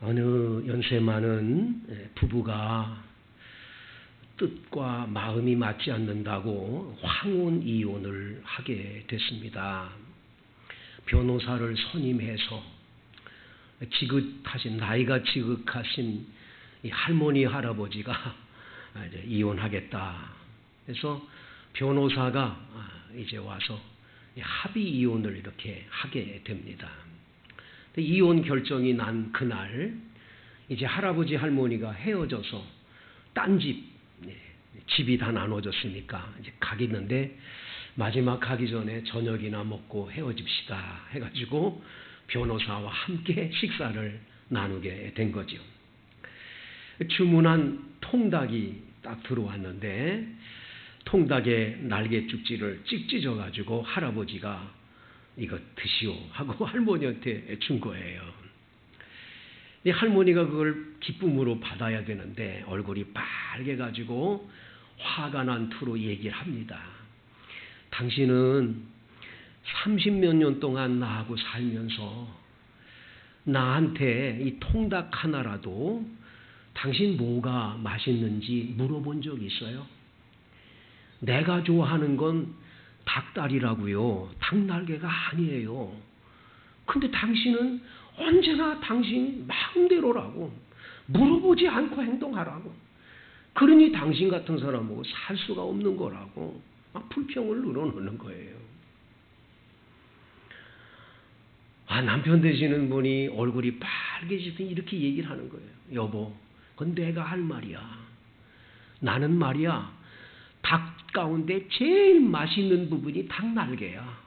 어느 연세 많은 부부가 뜻과 마음이 맞지 않는다고 황혼 이혼을 하게 됐습니다. 변호사를 선임해서 나이가 지긋하신 이 할머니 할아버지가 이제 이혼하겠다. 그래서 변호사가 이제 와서 합의 이혼을 이렇게 하게 됩니다. 이혼 결정이 난 그날 이제 할아버지 할머니가 헤어져서 딴 집이 다 나눠졌으니까 이제 가겠는데 마지막 가기 전에 저녁이나 먹고 헤어집시다 해가지고 변호사와 함께 식사를 나누게 된 거죠. 주문한 통닭이 딱 들어왔는데 통닭에 날개죽지를 찍 찢어가지고 할아버지가 이거 드시오 하고 할머니한테 준 거예요. 이 할머니가 그걸 기쁨으로 받아야 되는데 얼굴이 빨개가지고 화가 난 투로 얘기를 합니다. 당신은 30몇 년 동안 나하고 살면서 나한테 이 통닭 하나라도 당신 뭐가 맛있는지 물어본 적 있어요? 내가 좋아하는 건 닭다리라고요. 닭날개가 아니에요. 근데 당신은 언제나 당신 마음대로라고 물어보지 않고 행동하라고. 그러니 당신 같은 사람하고 살 수가 없는 거라고 막 불평을 늘어놓는 거예요. 남편 되시는 분이 얼굴이 빨개지더니 이렇게 얘기를 하는 거예요. 여보, 그건 내가 할 말이야. 나는 말이야. 닭 가운데 제일 맛있는 부분이 닭날개야.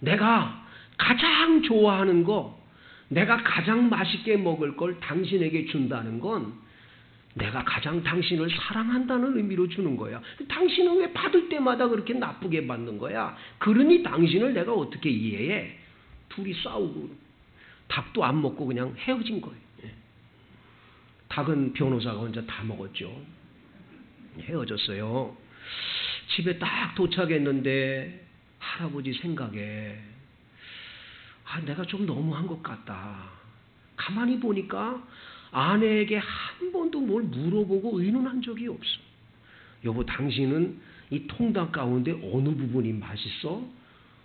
내가 가장 좋아하는 거, 내가 가장 맛있게 먹을 걸 당신에게 준다는 건 내가 가장 당신을 사랑한다는 의미로 주는 거야. 당신은 왜 받을 때마다 그렇게 나쁘게 받는 거야? 그러니 당신을 내가 어떻게 이해해? 둘이 싸우고 닭도 안 먹고 그냥 헤어진 거예요. 닭은 변호사가 혼자 다 먹었죠. 헤어졌어요. 집에 딱 도착했는데 할아버지 생각에 내가 좀 너무한 것 같다. 가만히 보니까 아내에게 한 번도 뭘 물어보고 의논한 적이 없어. 여보, 당신은 이 통닭 가운데 어느 부분이 맛있어?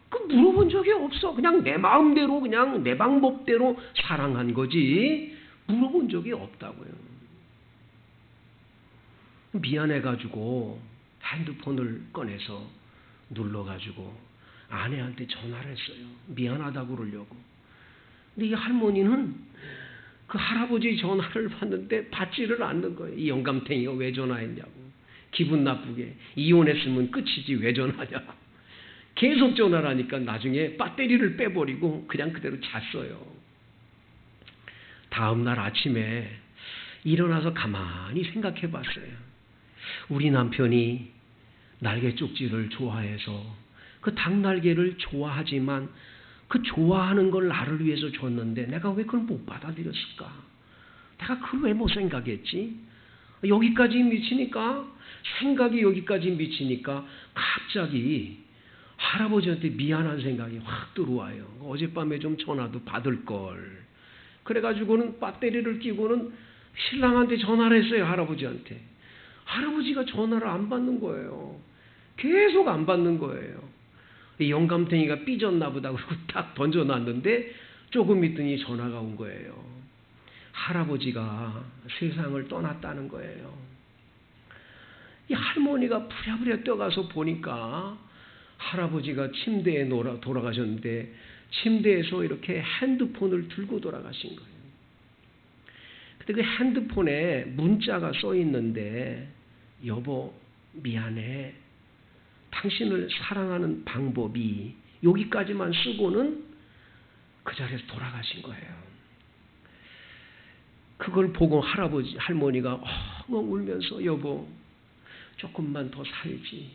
그 물어본 적이 없어. 그냥 내 마음대로 그냥 내 방법대로 사랑한 거지 물어본 적이 없다고요. 미안해가지고 핸드폰을 꺼내서 눌러가지고 아내한테 전화를 했어요. 미안하다고 그러려고. 근데 이 할머니는 그 할아버지 전화를 받는데 받지를 않는 거예요. 이 영감탱이가 왜 전화했냐고. 기분 나쁘게. 이혼했으면 끝이지 왜 전화하냐고. 계속 전화를 하니까 나중에 배터리를 빼버리고 그냥 그대로 잤어요. 다음날 아침에 일어나서 가만히 생각해 봤어요. 우리 남편이 날개 쪽지를 좋아해서 그 닭날개를 좋아하지만 그 좋아하는 걸 나를 위해서 줬는데 내가 왜 그걸 못 받아들였을까? 내가 그걸 왜 못 생각했지? 여기까지 미치니까 생각이 여기까지 미치니까 갑자기 할아버지한테 미안한 생각이 확 들어와요. 어젯밤에 좀 전화도 받을 걸. 그래가지고는 배터리를 끼고는 신랑한테 전화를 했어요. 할아버지한테. 할아버지가 전화를 안 받는 거예요. 계속 안 받는 거예요. 영감탱이가 삐졌나 보다 그러고 딱 던져놨는데 조금 있더니 전화가 온 거예요. 할아버지가 세상을 떠났다는 거예요. 이 할머니가 부랴부랴 뛰어가서 보니까 할아버지가 침대에 돌아가셨는데 침대에서 이렇게 핸드폰을 들고 돌아가신 거예요. 근데 그 핸드폰에 문자가 써 있는데 여보 미안해. 당신을 사랑하는 방법이 여기까지만 쓰고는 그 자리에서 돌아가신 거예요. 그걸 보고 할머니가 엉엉 울면서 여보 조금만 더 살지.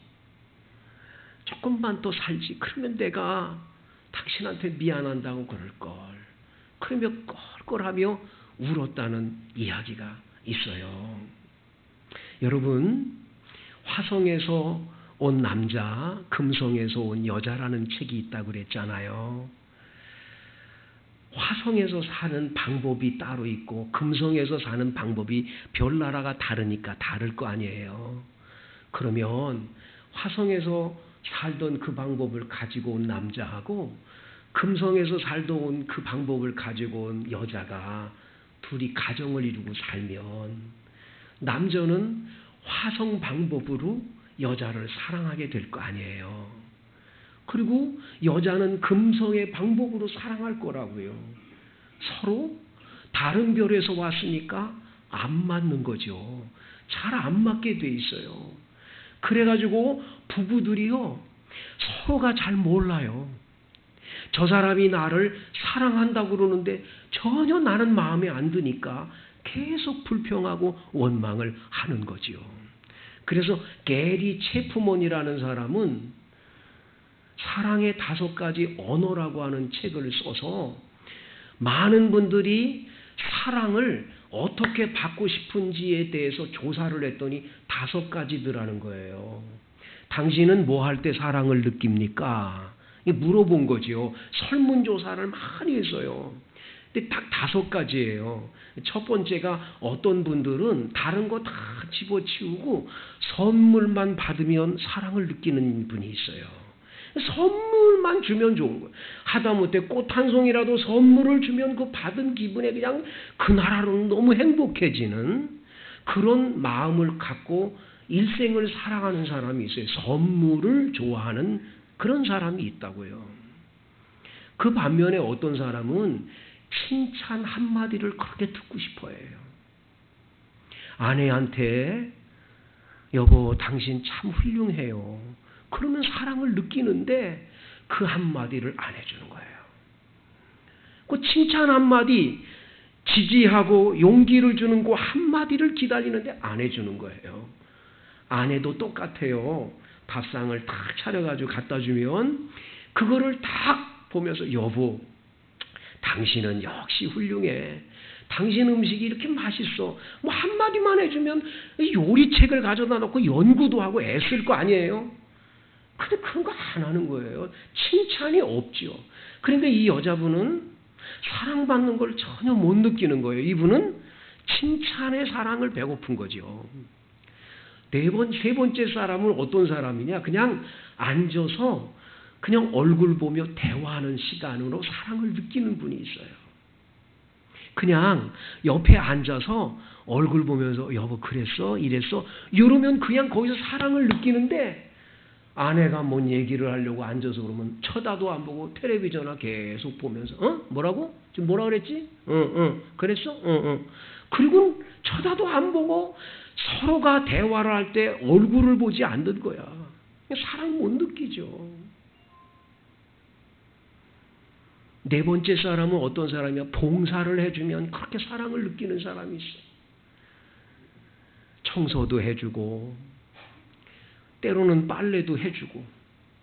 조금만 더 살지. 그러면 내가 당신한테 미안한다고 그럴걸. 그러며 껄껄하며 울었다는 이야기가 있어요. 여러분, 화성에서 온 남자, 금성에서 온 여자라는 책이 있다고 그랬잖아요. 화성에서 사는 방법이 따로 있고 금성에서 사는 방법이 별나라가 다르니까 다를 거 아니에요. 그러면 화성에서 살던 그 방법을 가지고 온 남자하고 금성에서 살던 온 그 방법을 가지고 온 여자가 둘이 가정을 이루고 살면 남자는 화성 방법으로 여자를 사랑하게 될 거 아니에요. 그리고 여자는 금성의 방법으로 사랑할 거라고요. 서로 다른 별에서 왔으니까 안 맞는 거죠. 잘 안 맞게 돼 있어요. 그래가지고 부부들이요, 서로가 잘 몰라요. 저 사람이 나를 사랑한다고 그러는데 전혀 나는 마음에 안 드니까 계속 불평하고 원망을 하는 거지요. 그래서 게리 체프먼이라는 사람은 사랑의 5가지 언어라고 하는 책을 써서 많은 분들이 사랑을 어떻게 받고 싶은지에 대해서 조사를 했더니 5가지더라는 거예요. 당신은 뭐 할 때 사랑을 느낍니까? 물어본 거지요. 설문조사를 많이 했어요. 근데 딱 5가지예요. 첫 번째가 어떤 분들은 다른 거 다 집어치우고 선물만 받으면 사랑을 느끼는 분이 있어요. 선물만 주면 좋은 거예요. 하다못해 꽃 한 송이라도 선물을 주면 그 받은 기분에 그냥 그날 너무 행복해지는 그런 마음을 갖고 일생을 사랑하는 사람이 있어요. 선물을 좋아하는 그런 사람이 있다고요. 그 반면에 어떤 사람은 칭찬 한마디를 그렇게 듣고 싶어 해요. 아내한테 여보 당신 참 훌륭해요. 그러면 사랑을 느끼는데 그 한마디를 안 해주는 거예요. 그 칭찬 한마디, 지지하고 용기를 주는 그 한마디를 기다리는데 안 해주는 거예요. 아내도 똑같아요. 밥상을 탁 차려가지고 갖다 주면 그거를 딱 보면서 여보 당신은 역시 훌륭해. 당신 음식이 이렇게 맛있어. 뭐 한마디만 해주면 요리책을 가져다 놓고 연구도 하고 애쓸 거 아니에요. 근데 그런 거 안 하는 거예요. 칭찬이 없죠. 그러니까 이 여자분은 사랑받는 걸 전혀 못 느끼는 거예요. 이분은 칭찬의 사랑을 배고픈 거죠. 세 번째 사람은 어떤 사람이냐? 그냥 앉아서 그냥 얼굴 보며 대화하는 시간으로 사랑을 느끼는 분이 있어요. 그냥 옆에 앉아서 얼굴 보면서 여보 그랬어? 이랬어? 이러면 그냥 거기서 사랑을 느끼는데 아내가 뭔 얘기를 하려고 앉아서 그러면 쳐다도 안 보고 텔레비전을 계속 보면서 뭐라고? 지금 뭐라 그랬지? 그랬어? 그리고 쳐다도 안 보고 서로가 대화를 할 때 얼굴을 보지 않는 거야. 사랑 못 느끼죠. 네 번째 사람은 어떤 사람이야? 봉사를 해주면 그렇게 사랑을 느끼는 사람이 있어. 청소도 해주고 때로는 빨래도 해주고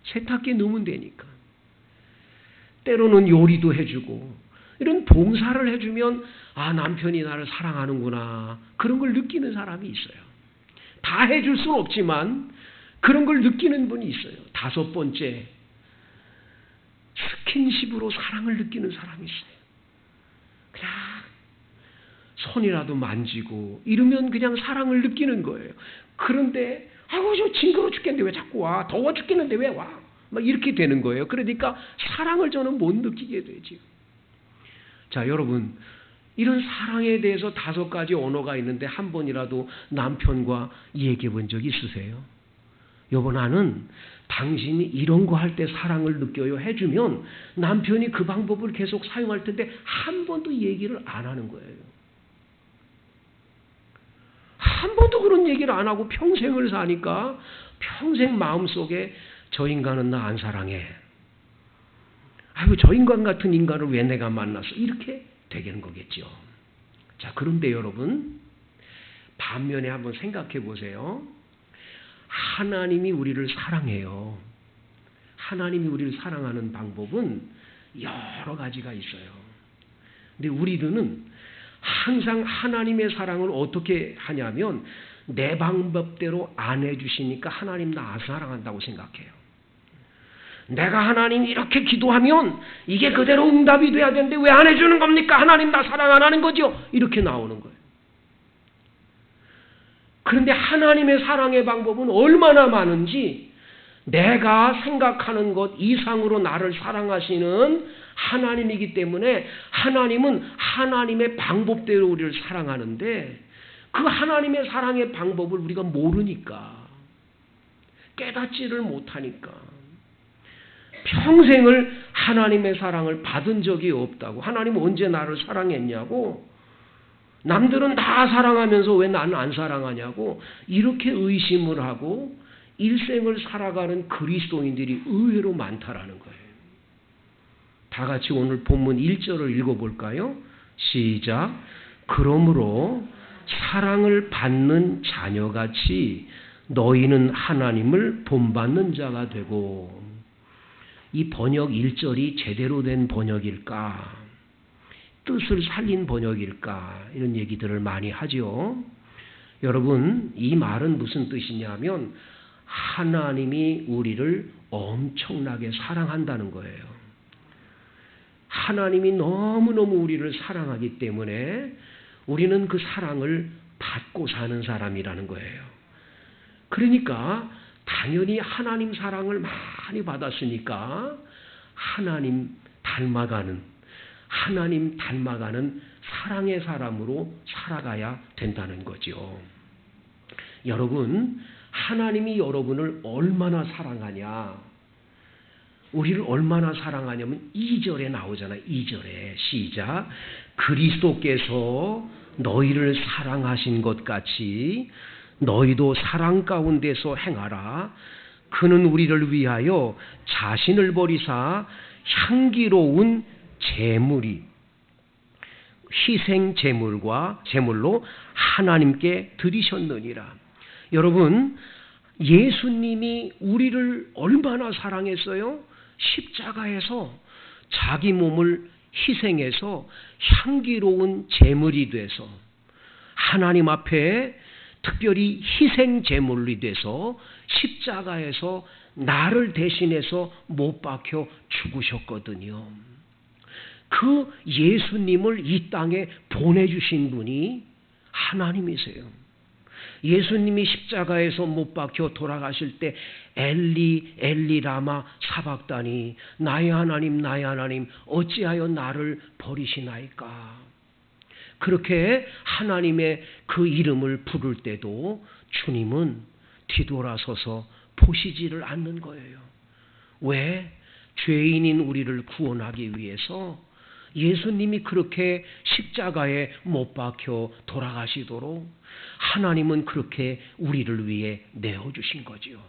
세탁기 넣으면 되니까 때로는 요리도 해주고 이런 봉사를 해주면 아 남편이 나를 사랑하는구나 그런 걸 느끼는 사람이 있어요. 다 해줄 수는 없지만 그런 걸 느끼는 분이 있어요. 5번째 스킨십으로 사랑을 느끼는 사람이 있어요. 그냥 손이라도 만지고 이러면 그냥 사랑을 느끼는 거예요. 그런데 아이고 저 징그러워 죽겠는데 왜 자꾸 와? 더워 죽겠는데 왜 와? 막 이렇게 되는 거예요. 그러니까 사랑을 저는 못 느끼게 되죠. 자 여러분 이런 사랑에 대해서 5가지 언어가 있는데 한 번이라도 남편과 얘기해 본 적 있으세요? 여보 나는 당신이 이런 거 할 때 사랑을 느껴요 해주면 남편이 그 방법을 계속 사용할 텐데 한 번도 얘기를 안 하는 거예요. 한 번도 그런 얘기를 안 하고 평생을 사니까 평생 마음속에 저 인간은 나 안 사랑해. 아이고 저 인간 같은 인간을 왜 내가 만났어. 이렇게 되는 거겠죠. 자 그런데 여러분 반면에 한번 생각해 보세요. 하나님이 우리를 사랑해요. 하나님이 우리를 사랑하는 방법은 여러 가지가 있어요. 근데 우리들은 항상 하나님의 사랑을 어떻게 하냐면 내 방법대로 안 해주시니까 하나님 나 사랑한다고 생각해요. 내가 하나님 이렇게 기도하면 이게 그대로 응답이 돼야 되는데 왜 안 해주는 겁니까? 하나님 나 사랑 안 하는 거죠? 이렇게 나오는 거예요. 그런데 하나님의 사랑의 방법은 얼마나 많은지 내가 생각하는 것 이상으로 나를 사랑하시는 하나님이기 때문에 하나님은 하나님의 방법대로 우리를 사랑하는데 그 하나님의 사랑의 방법을 우리가 모르니까 깨닫지를 못하니까 평생을 하나님의 사랑을 받은 적이 없다고. 하나님은 언제 나를 사랑했냐고. 남들은 다 사랑하면서 왜 나는 안 사랑하냐고 이렇게 의심을 하고 일생을 살아가는 그리스도인들이 의외로 많다라는 거예요. 다 같이 오늘 본문 1절을 읽어볼까요? 시작. 그러므로 사랑을 받는 자녀같이 너희는 하나님을 본받는 자가 되고. 이 번역 1절이 제대로 된 번역일까? 뜻을 살린 번역일까? 이런 얘기들을 많이 하죠. 여러분, 이 말은 무슨 뜻이냐면 하나님이 우리를 엄청나게 사랑한다는 거예요. 하나님이 너무너무 우리를 사랑하기 때문에 우리는 그 사랑을 받고 사는 사람이라는 거예요. 그러니까 당연히 하나님 사랑을 많이 받았으니까 하나님 닮아가는 사랑의 사람으로 살아가야 된다는 거죠. 여러분, 하나님이 여러분을 얼마나 사랑하냐? 우리를 얼마나 사랑하냐면 2절에 나오잖아요. 2절에 시작. 그리스도께서 너희를 사랑하신 것 같이 너희도 사랑 가운데서 행하라. 그는 우리를 위하여 자신을 버리사 향기로운 희생 제물로 하나님께 드리셨느니라. 여러분, 예수님이 우리를 얼마나 사랑했어요? 십자가에서 자기 몸을 희생해서 향기로운 제물이 돼서 하나님 앞에 특별히 희생 제물이 돼서 십자가에서 나를 대신해서 못 박혀 죽으셨거든요. 그 예수님을 이 땅에 보내주신 분이 하나님이세요. 예수님이 십자가에서 못 박혀 돌아가실 때 엘리 엘리 라마 사박다니 나의 하나님 어찌하여 나를 버리시나이까. 그렇게 하나님의 그 이름을 부를 때도 주님은 뒤돌아서서 보시지를 않는 거예요. 왜? 죄인인 우리를 구원하기 위해서 예수님이 그렇게 십자가에 못 박혀 돌아가시도록 하나님은 그렇게 우리를 위해 내어주신 거지요.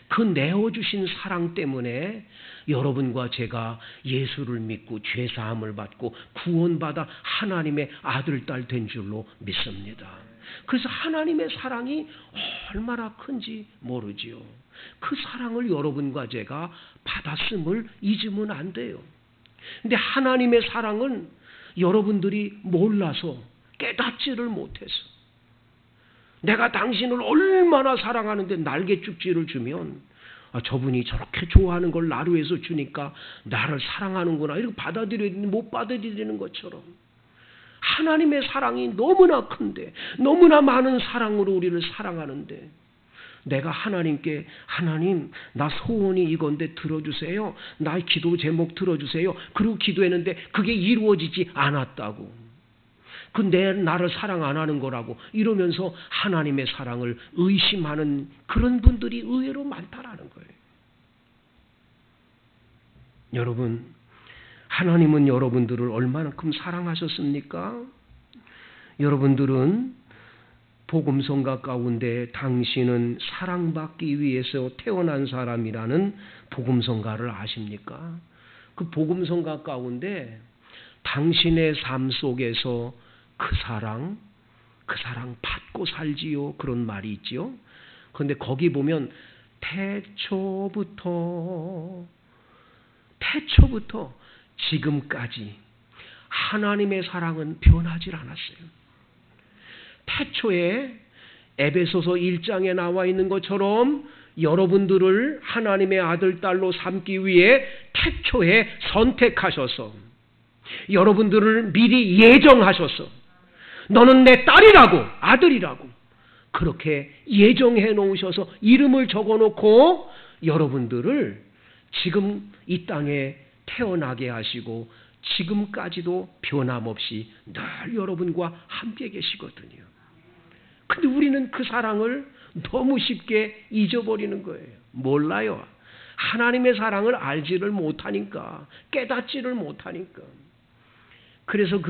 그 내어주신 사랑 때문에 여러분과 제가 예수를 믿고 죄사함을 받고 구원받아 하나님의 아들, 딸 된 줄로 믿습니다. 그래서 하나님의 사랑이 얼마나 큰지 모르지요. 그 사랑을 여러분과 제가 받았음을 잊으면 안 돼요. 근데 하나님의 사랑은 여러분들이 몰라서 깨닫지를 못해서 내가 당신을 얼마나 사랑하는데 날개죽지를 주면 저분이 저렇게 좋아하는 걸 나를 위해서 주니까 나를 사랑하는구나 이렇게 받아들이는 못 받아들이는 것처럼 하나님의 사랑이 너무나 큰데 너무나 많은 사랑으로 우리를 사랑하는데 내가 하나님께 하나님 나 소원이 이건데 들어주세요. 나의 기도 제목 들어주세요. 그리고 기도했는데 그게 이루어지지 않았다고. 나를 사랑 안 하는 거라고 이러면서 하나님의 사랑을 의심하는 그런 분들이 의외로 많다라는 거예요. 여러분, 하나님은 여러분들을 얼마만큼 사랑하셨습니까? 여러분들은 복음성가 가운데 당신은 사랑받기 위해서 태어난 사람이라는 복음성가를 아십니까? 그 복음성가 가운데 당신의 삶 속에서 그 사랑 받고 살지요. 그런 말이 있지요. 그런데 거기 보면 태초부터 지금까지 하나님의 사랑은 변하지 않았어요. 태초에 에베소서 1장에 나와 있는 것처럼 여러분들을 하나님의 아들, 딸로 삼기 위해 태초에 선택하셔서 여러분들을 미리 예정하셔서 너는 내 딸이라고, 아들이라고 그렇게 예정해 놓으셔서 이름을 적어놓고 여러분들을 지금 이 땅에 태어나게 하시고 지금까지도 변함없이 늘 여러분과 함께 계시거든요. 근데 우리는 그 사랑을 너무 쉽게 잊어버리는 거예요. 몰라요. 하나님의 사랑을 알지를 못하니까, 깨닫지를 못하니까. 그래서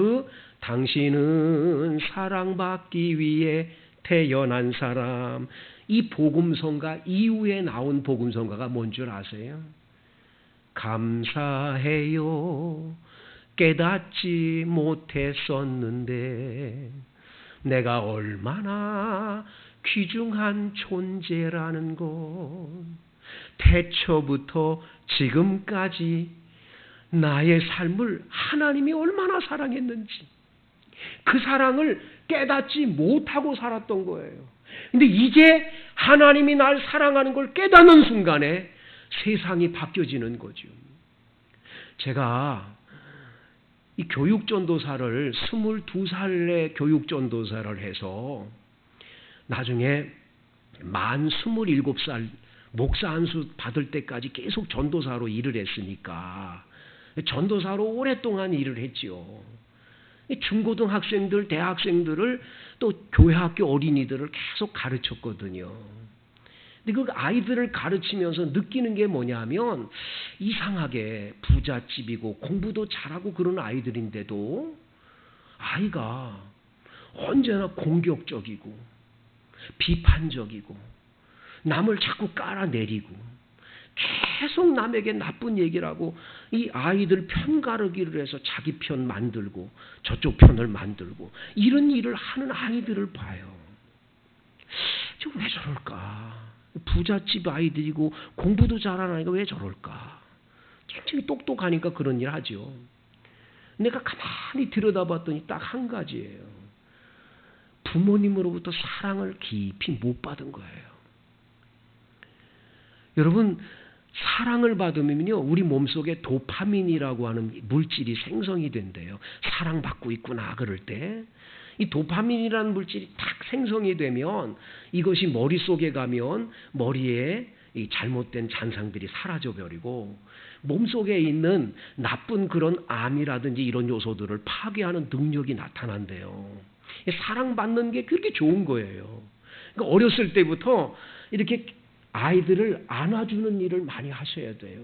당신은 사랑받기 위해 태어난 사람, 이 복음성가 이후에 나온 복음성가가 뭔 줄 아세요? 감사해요. 깨닫지 못했었는데 내가 얼마나 귀중한 존재라는 것. 태초부터 지금까지 나의 삶을 하나님이 얼마나 사랑했는지 그 사랑을 깨닫지 못하고 살았던 거예요. 근데 이제 하나님이 날 사랑하는 걸 깨닫는 순간에 세상이 바뀌어지는 거죠. 제가 이 교육전도사를 22살에 교육전도사를 해서 나중에 만 27살 목사 안수 받을 때까지 계속 전도사로 일을 했으니까 전도사로 오랫동안 일을 했지요. 중고등학생들, 대학생들을 또 교회학교 어린이들을 계속 가르쳤거든요. 근데 그 아이들을 가르치면서 느끼는 게 뭐냐면 이상하게 부잣집이고 공부도 잘하고 그런 아이들인데도 아이가 언제나 공격적이고 비판적이고 남을 자꾸 깔아내리고 계속 남에게 나쁜 얘기를 하고 이 아이들 편가르기를 해서 자기 편 만들고 저쪽 편을 만들고 이런 일을 하는 아이들을 봐요. 왜 저럴까? 부잣집 아이들이고 공부도 잘하는 아이가 왜 저럴까? 굉장히 똑똑하니까 그런 일 하죠. 내가 가만히 들여다봤더니 딱 한 가지예요. 부모님으로부터 사랑을 깊이 못 받은 거예요. 여러분, 사랑을 받으면요, 우리 몸속에 도파민이라고 하는 물질이 생성이 된대요. 사랑받고 있구나 그럴 때. 이 도파민이라는 물질이 딱 생성이 되면 이것이 머릿속에 가면 머리에 이 잘못된 잔상들이 사라져버리고 몸속에 있는 나쁜 그런 암이라든지 이런 요소들을 파괴하는 능력이 나타난대요. 사랑받는 게 그렇게 좋은 거예요. 그러니까 어렸을 때부터 이렇게 아이들을 안아주는 일을 많이 하셔야 돼요.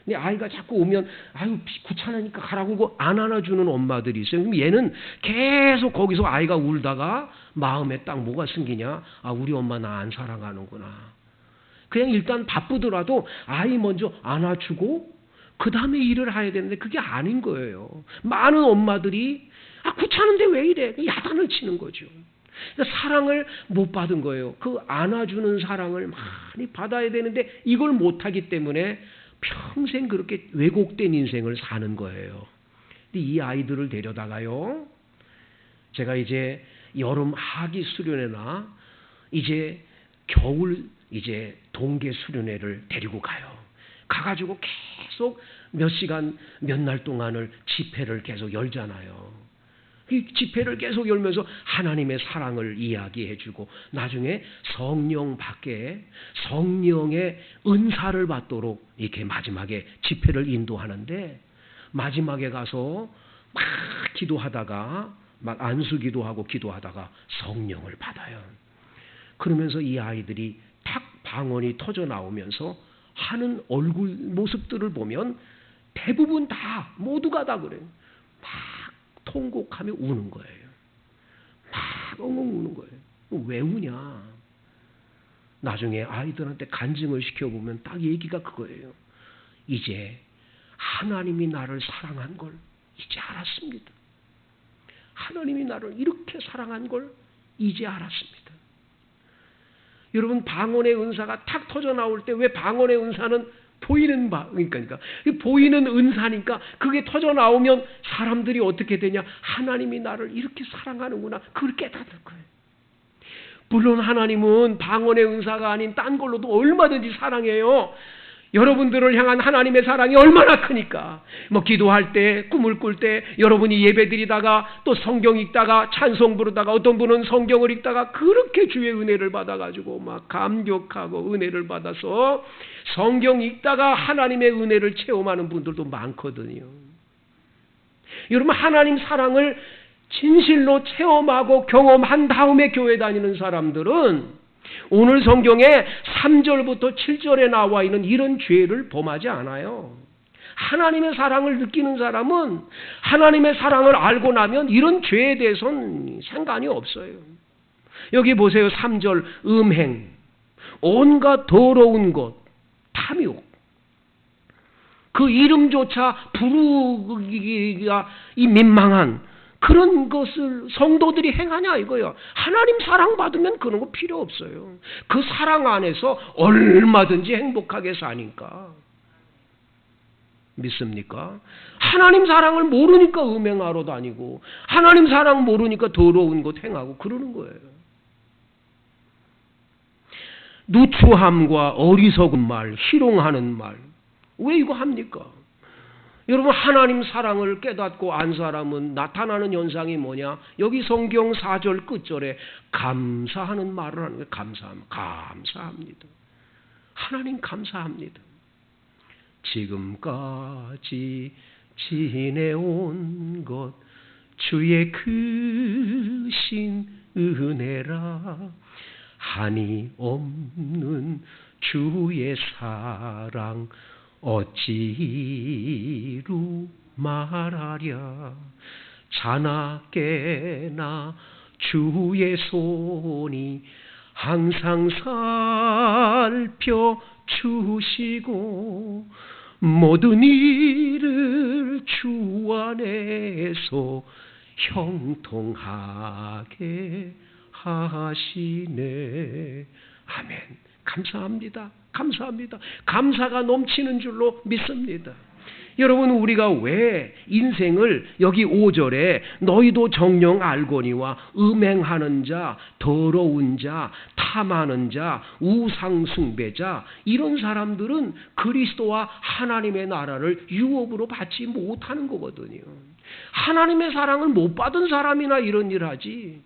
근데 아이가 자꾸 오면 아유 귀찮으니까 가라고 안 안아주는 엄마들이 있어요. 그럼 얘는 계속 거기서 아이가 울다가 마음에 딱 뭐가 생기냐? 아 우리 엄마 나 안 사랑하는구나. 그냥 일단 바쁘더라도 아이 먼저 안아주고 그 다음에 일을 해야 되는데 그게 아닌 거예요. 많은 엄마들이 아 귀찮은데 왜 이래? 야단을 치는 거죠. 그러니까 사랑을 못 받은 거예요. 그 안아주는 사랑을 많이 받아야 되는데 이걸 못하기 때문에 평생 그렇게 왜곡된 인생을 사는 거예요. 근데 이 아이들을 데려다가요. 제가 이제 여름 하기 수련회나 이제 겨울 이제 동계 수련회를 데리고 가요. 가가지고 계속 몇 시간 몇 날 동안을 집회를 계속 열잖아요. 이 집회를 계속 열면서 하나님의 사랑을 이야기해주고 나중에 성령 밖에 성령의 은사를 받도록 이렇게 마지막에 집회를 인도하는데 마지막에 가서 막 기도하다가 막 안수 기도하고 기도하다가 성령을 받아요. 그러면서 이 아이들이 탁 방언이 터져 나오면서 하는 얼굴 모습들을 보면 대부분 다 모두가 다 그래요. 막 통곡하며 우는 거예요. 막 엉엉 우는 거예요. 왜 우냐? 나중에 아이들한테 간증을 시켜보면 딱 얘기가 그거예요. 이제 하나님이 나를 사랑한 걸 이제 알았습니다. 하나님이 나를 이렇게 사랑한 걸 이제 알았습니다. 여러분 방언의 은사가 탁 터져 나올 때 왜 방언의 은사는 보이는 그러니까 보이는 은사니까 그게 터져 나오면 사람들이 어떻게 되냐? 하나님이 나를 이렇게 사랑하는구나. 그걸 깨닫는 거예요. 물론 하나님은 방언의 은사가 아닌 딴 걸로도 얼마든지 사랑해요. 여러분들을 향한 하나님의 사랑이 얼마나 크니까. 기도할 때, 꿈을 꿀 때, 여러분이 예배 드리다가 또 성경 읽다가 찬송 부르다가 어떤 분은 성경을 읽다가 그렇게 주의 은혜를 받아가지고 막 감격하고 은혜를 받아서 성경 읽다가 하나님의 은혜를 체험하는 분들도 많거든요. 여러분, 하나님 사랑을 진실로 체험하고 경험한 다음에 교회 다니는 사람들은 오늘 성경에 3절부터 7절에 나와 있는 이런 죄를 범하지 않아요. 하나님의 사랑을 느끼는 사람은 하나님의 사랑을 알고 나면 이런 죄에 대해서는 상관이 없어요. 여기 보세요. 3절 음행, 온갖 더러운 것, 탐욕, 그 이름조차 부르기가 이 민망한 그런 것을 성도들이 행하냐 이거예요. 하나님 사랑받으면 그런 거 필요 없어요. 그 사랑 안에서 얼마든지 행복하게 사니까. 믿습니까? 하나님 사랑을 모르니까 음행하러 다니고 하나님 사랑 모르니까 더러운 것 행하고 그러는 거예요. 누추함과 어리석은 말, 희롱하는 말, 왜 이거 합니까? 여러분, 하나님 사랑을 깨닫고 안 사람은 나타나는 현상이 뭐냐? 여기 성경 4절 끝절에 감사하는 말을 하는 거예요. 감사합니다. 하나님 감사합니다. 지금까지 지내온 것 주의 크신 은혜라. 한이 없는 주의 사랑 어찌루 말하랴. 자나깨나 주의 손이 항상 살펴주시고 모든 일을 주 안에서 형통하게 하시네. 아멘. 감사합니다. 감사합니다. 감사가 넘치는 줄로 믿습니다. 여러분, 우리가 왜 인생을 여기 5절에 너희도 정녕 알거니와 음행하는 자, 더러운 자, 탐하는 자, 우상숭배자, 이런 사람들은 그리스도와 하나님의 나라를 유업으로 받지 못하는 거거든요. 하나님의 사랑을 못 받은 사람이나 이런 일 하지,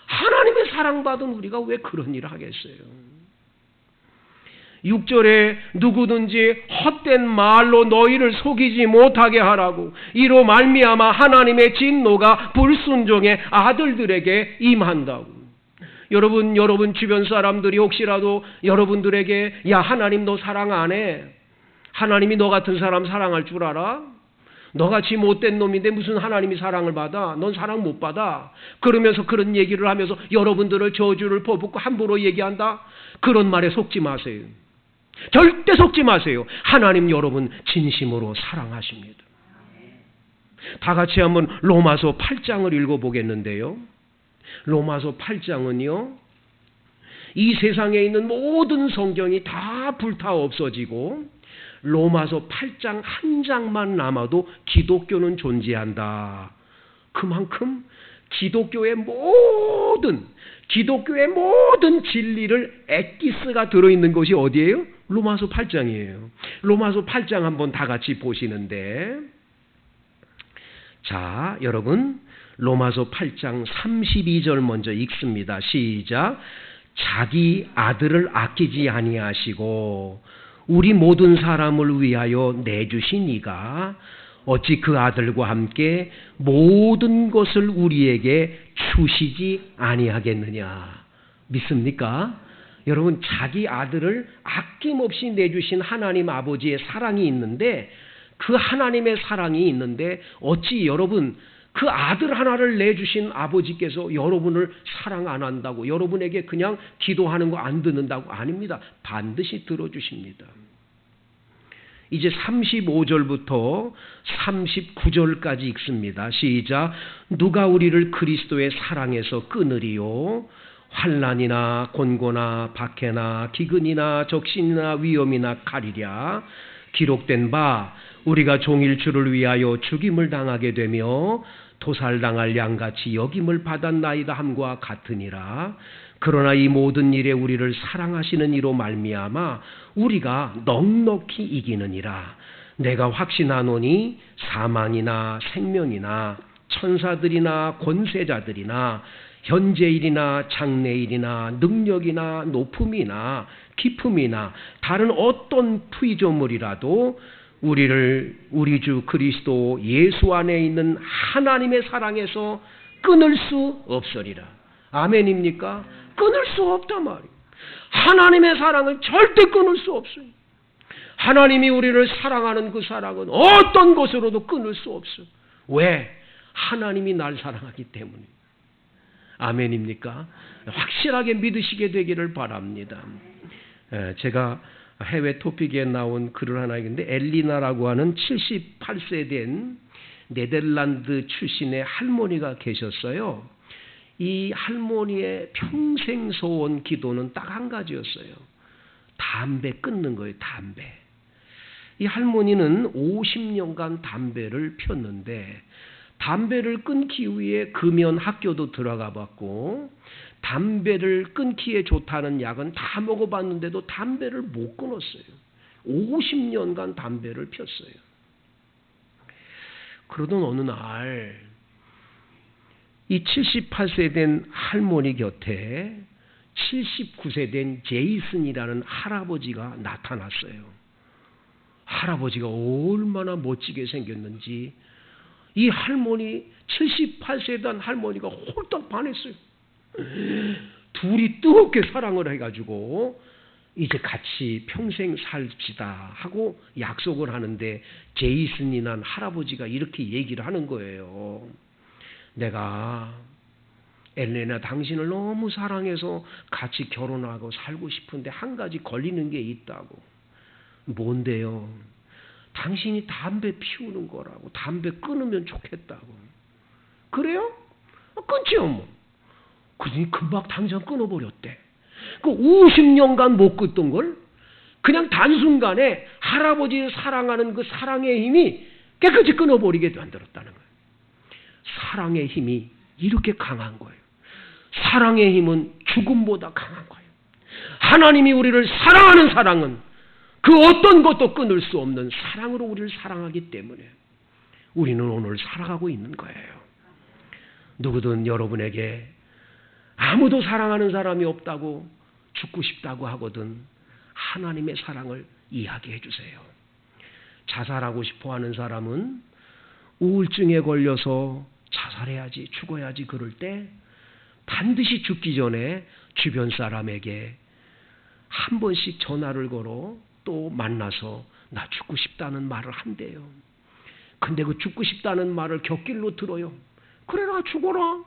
하나님의 사랑받은 우리가 왜 그런 일을 하겠어요? 6절에 누구든지 헛된 말로 너희를 속이지 못하게 하라고 이로 말미암아 하나님의 진노가 불순종의 아들들에게 임한다고. 여러분 주변 사람들이 혹시라도 여러분들에게 야, 하나님 너 사랑 안 해? 하나님이 너 같은 사람 사랑할 줄 알아? 너같이 못된 놈인데 무슨 하나님이 사랑을 받아? 넌 사랑 못 받아. 그러면서 그런 얘기를 하면서 여러분들을 저주를 퍼붓고 함부로 얘기한다? 그런 말에 속지 마세요. 절대 속지 마세요. 하나님 여러분 진심으로 사랑하십니다. 다 같이 한번 로마서 8장을 읽어보겠는데요. 로마서 8장은요, 이 세상에 있는 모든 성경이 다 불타 없어지고 로마서 8장 한 장만 남아도 기독교는 존재한다. 그만큼 기독교의 모든 진리를 엑기스가 들어있는 것이 어디예요? 로마서 8장이에요. 로마서 8장 한번 다 같이 보시는데, 자, 여러분 로마서 8장 32절 먼저 읽습니다. 시작. 자기 아들을 아끼지 아니하시고 우리 모든 사람을 위하여 내주신 이가 어찌 그 아들과 함께 모든 것을 우리에게 주시지 아니하겠느냐. 믿습니까? 여러분, 자기 아들을 아낌없이 내주신 하나님 아버지의 사랑이 있는데, 그 하나님의 사랑이 있는데 어찌 여러분 그 아들 하나를 내주신 아버지께서 여러분을 사랑 안 한다고, 여러분에게 그냥 기도하는 거 안 듣는다고? 아닙니다. 반드시 들어주십니다. 이제 35절부터 39절까지 읽습니다. 시작. 누가 우리를 그리스도의 사랑에서 끊으리요? 환난이나 곤고나 박해나 기근이나 적신이나 위험이나 칼이랴. 기록된 바 우리가 종일 주를 위하여 죽임을 당하게 되며 도살당할 양같이 여김을 받았나이다 함과 같으니라. 그러나 이 모든 일에 우리를 사랑하시는 이로 말미암아 우리가 넉넉히 이기느니라. 내가 확신하노니 사망이나 생명이나 천사들이나 권세자들이나 현재일이나 장래일이나 능력이나 높음이나 깊음이나 다른 어떤 피조물이라도 우리를 우리 주 그리스도 예수 안에 있는 하나님의 사랑에서 끊을 수 없으리라. 아멘입니까? 끊을 수 없단 말이에요. 하나님의 사랑을 절대 끊을 수 없어요. 하나님이 우리를 사랑하는 그 사랑은 어떤 것으로도 끊을 수 없어요. 왜? 하나님이 날 사랑하기 때문에. 아멘입니까? 확실하게 믿으시게 되기를 바랍니다. 제가 해외 토픽에 나온 글을 하나 읽는데, 엘리나라고 하는 78세 된 네덜란드 출신의 할머니가 계셨어요. 이 할머니의 평생 소원 기도는 딱 한 가지였어요. 담배 끊는 거예요. 담배. 이 할머니는 50년간 담배를 폈는데 담배를 끊기 위해 금연 학교도 들어가 봤고 담배를 끊기에 좋다는 약은 다 먹어봤는데도 담배를 못 끊었어요. 50년간 담배를 폈어요. 그러던 어느 날 이 78세 된 할머니 곁에 79세 된 제이슨이라는 할아버지가 나타났어요. 할아버지가 얼마나 멋지게 생겼는지 이 할머니 78세 된 할머니가 홀딱 반했어요. 둘이 뜨겁게 사랑을 해가지고 이제 같이 평생 살지다 하고 약속을 하는데, 제이슨이란 할아버지가 이렇게 얘기를 하는 거예요. 내가 엘레나 당신을 너무 사랑해서 같이 결혼하고 살고 싶은데 한 가지 걸리는 게 있다고. 뭔데요? 당신이 담배 피우는 거라고. 담배 끊으면 좋겠다고. 그래요? 끊지요 뭐. 그러니 금방 당장 끊어버렸대. 그 50년간 못 끊던 걸 그냥 단순간에 할아버지를 사랑하는 그 사랑의 힘이 깨끗이 끊어버리게 만들었다는 거예요. 사랑의 힘이 이렇게 강한 거예요. 사랑의 힘은 죽음보다 강한 거예요. 하나님이 우리를 사랑하는 사랑은 그 어떤 것도 끊을 수 없는 사랑으로 우리를 사랑하기 때문에 우리는 오늘 살아가고 있는 거예요. 누구든 여러분에게 아무도 사랑하는 사람이 없다고 죽고 싶다고 하거든 하나님의 사랑을 이야기해 주세요. 자살하고 싶어 하는 사람은 우울증에 걸려서 자살해야지, 죽어야지 그럴 때 반드시 죽기 전에 주변 사람에게 한 번씩 전화를 걸어 또 만나서 나 죽고 싶다는 말을 한대요. 근데 그 죽고 싶다는 말을 곁길로 들어요. 그래 나 죽어라.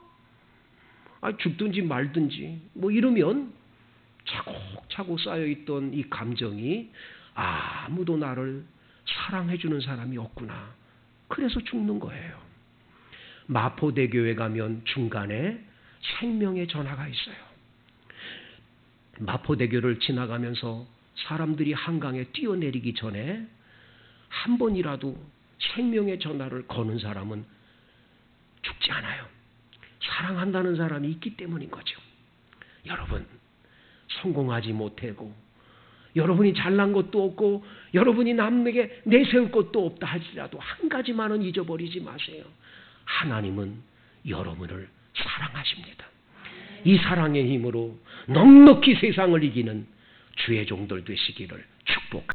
죽든지 말든지 뭐 이러면 차곡차곡 쌓여있던 이 감정이 아무도 나를 사랑해주는 사람이 없구나. 그래서 죽는 거예요. 마포대교에 가면 중간에 생명의 전화가 있어요. 마포대교를 지나가면서 사람들이 한강에 뛰어내리기 전에 한 번이라도 생명의 전화를 거는 사람은 죽지 않아요. 사랑한다는 사람이 있기 때문인 거죠. 여러분, 성공하지 못하고 여러분이 잘난 것도 없고 여러분이 남에게 내세울 것도 없다 할지라도 한 가지만은 잊어버리지 마세요. 하나님은 여러분을 사랑하십니다. 이 사랑의 힘으로 넉넉히 세상을 이기는 주의 종들 되시기를 축복합니다.